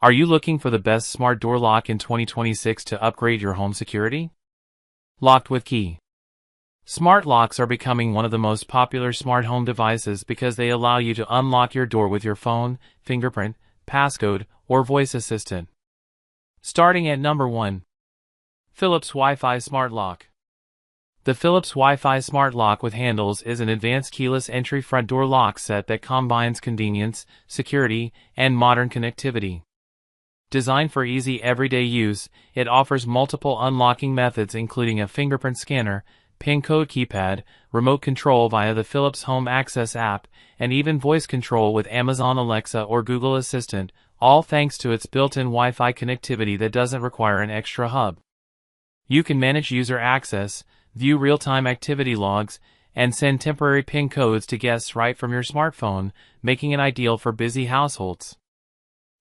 Are you looking for the best smart door lock in 2026 to upgrade your home security? Locked with key. Smart locks are becoming one of the most popular smart home devices because they allow you to unlock your door with your phone, fingerprint, passcode, or voice assistant. Starting at number 1. Philips Wi-Fi Smart Lock. The Philips Wi-Fi Smart Lock with handles is an advanced keyless entry front door lock set that combines convenience, security, and modern connectivity. Designed for easy everyday use, it offers multiple unlocking methods including a fingerprint scanner, PIN code keypad, remote control via the Philips Home Access app, and even voice control with Amazon Alexa or Google Assistant, all thanks to its built-in Wi-Fi connectivity that doesn't require an extra hub. You can manage user access, view real-time activity logs, and send temporary PIN codes to guests right from your smartphone, making it ideal for busy households.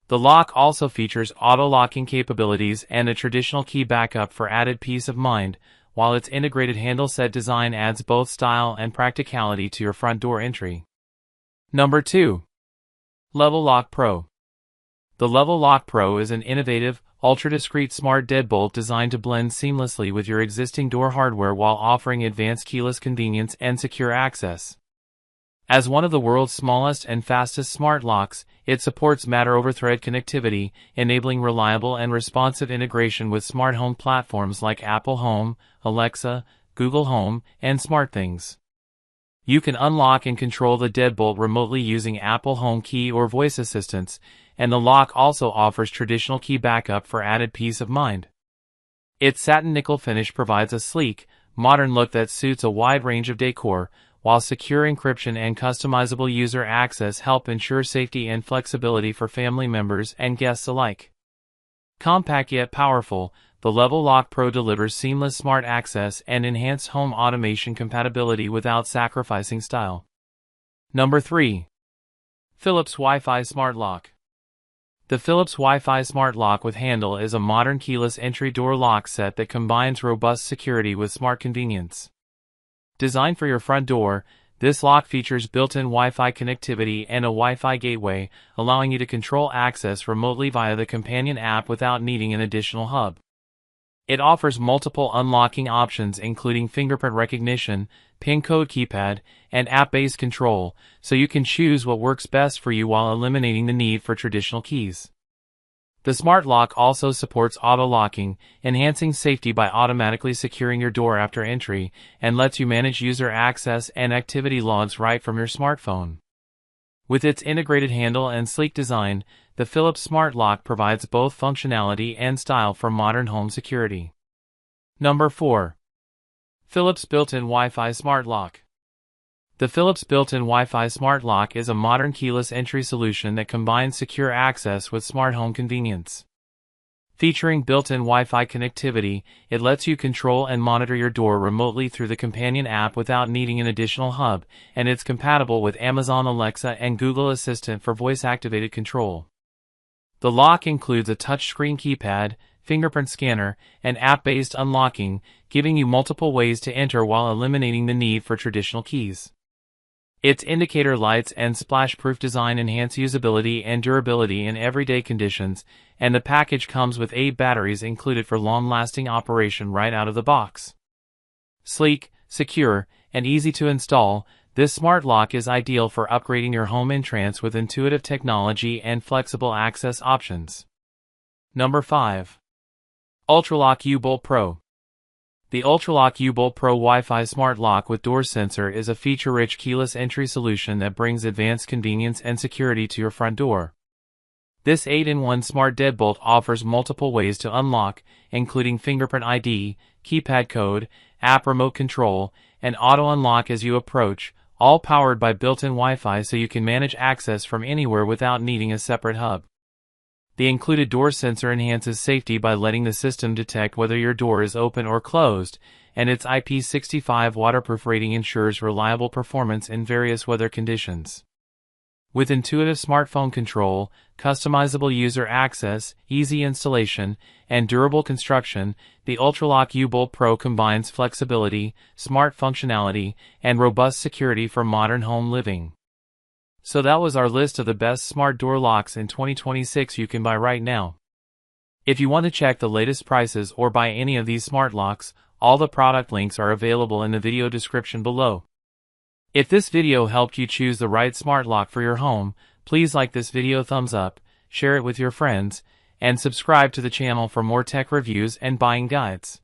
The lock also features auto-locking capabilities and a traditional key backup for added peace of mind, while its integrated handle set design adds both style and practicality to your front door entry. Number 2. LevelLock Pro. The LevelLock Pro is an innovative, ultra-discreet smart deadbolt designed to blend seamlessly with your existing door hardware while offering advanced keyless convenience and secure access. As one of the world's smallest and fastest smart locks, it supports matter-over-thread connectivity, enabling reliable and responsive integration with smart home platforms like Apple Home, Alexa, Google Home, and SmartThings. You can unlock and control the deadbolt remotely using Apple Home Key or voice assistants, and the lock also offers traditional key backup for added peace of mind. Its satin nickel finish provides a sleek, modern look that suits a wide range of decor, while secure encryption and customizable user access help ensure safety and flexibility for family members and guests alike. Compact yet powerful, the LevelLock Pro delivers seamless smart access and enhanced home automation compatibility without sacrificing style. Number 3. Philips Wi-Fi Smart Lock. The Philips Wi-Fi Smart Lock with handle is a modern keyless entry door lock set that combines robust security with smart convenience. Designed for your front door, this lock features built-in Wi-Fi connectivity and a Wi-Fi gateway, allowing you to control access remotely via the companion app without needing an additional hub. It offers multiple unlocking options including fingerprint recognition, PIN code keypad, and app-based control, so you can choose what works best for you while eliminating the need for traditional keys. The smart lock also supports auto-locking, enhancing safety by automatically securing your door after entry, and lets you manage user access and activity logs right from your smartphone. With its integrated handle and sleek design, the Philips Smart Lock provides both functionality and style for modern home security. Number 4. Philips Built-in Wi-Fi Smart Lock. The Philips Built-in Wi-Fi Smart Lock is a modern keyless entry solution that combines secure access with smart home convenience. Featuring built-in Wi-Fi connectivity, it lets you control and monitor your door remotely through the companion app without needing an additional hub, and it's compatible with Amazon Alexa and Google Assistant for voice-activated control. The lock includes a touchscreen keypad, fingerprint scanner, and app-based unlocking, giving you multiple ways to enter while eliminating the need for traditional keys. Its indicator lights and splash-proof design enhance usability and durability in everyday conditions, and the package comes with 8 batteries included for long-lasting operation right out of the box. Sleek, secure, and easy to install, this smart lock is ideal for upgrading your home entrance with intuitive technology and flexible access options. Number 5. ULTRALOQ U-Bolt Pro. The ULTRALOQ U-Bolt Pro Wi-Fi Smart Lock with Door Sensor is a feature-rich keyless entry solution that brings advanced convenience and security to your front door. This 8-in-1 smart deadbolt offers multiple ways to unlock, including fingerprint ID, keypad code, app remote control, and auto unlock as you approach, all powered by built-in Wi-Fi so you can manage access from anywhere without needing a separate hub. The included door sensor enhances safety by letting the system detect whether your door is open or closed, and its IP65 waterproof rating ensures reliable performance in various weather conditions. With intuitive smartphone control, customizable user access, easy installation, and durable construction, the ULTRALOQ U-Bolt Pro combines flexibility, smart functionality, and robust security for modern home living. So that was our list of the best smart door locks in 2026 you can buy right now. If you want to check the latest prices or buy any of these smart locks, all the product links are available in the video description below. If this video helped you choose the right smart lock for your home, please like this video, thumbs up, share it with your friends, and subscribe to the channel for more tech reviews and buying guides.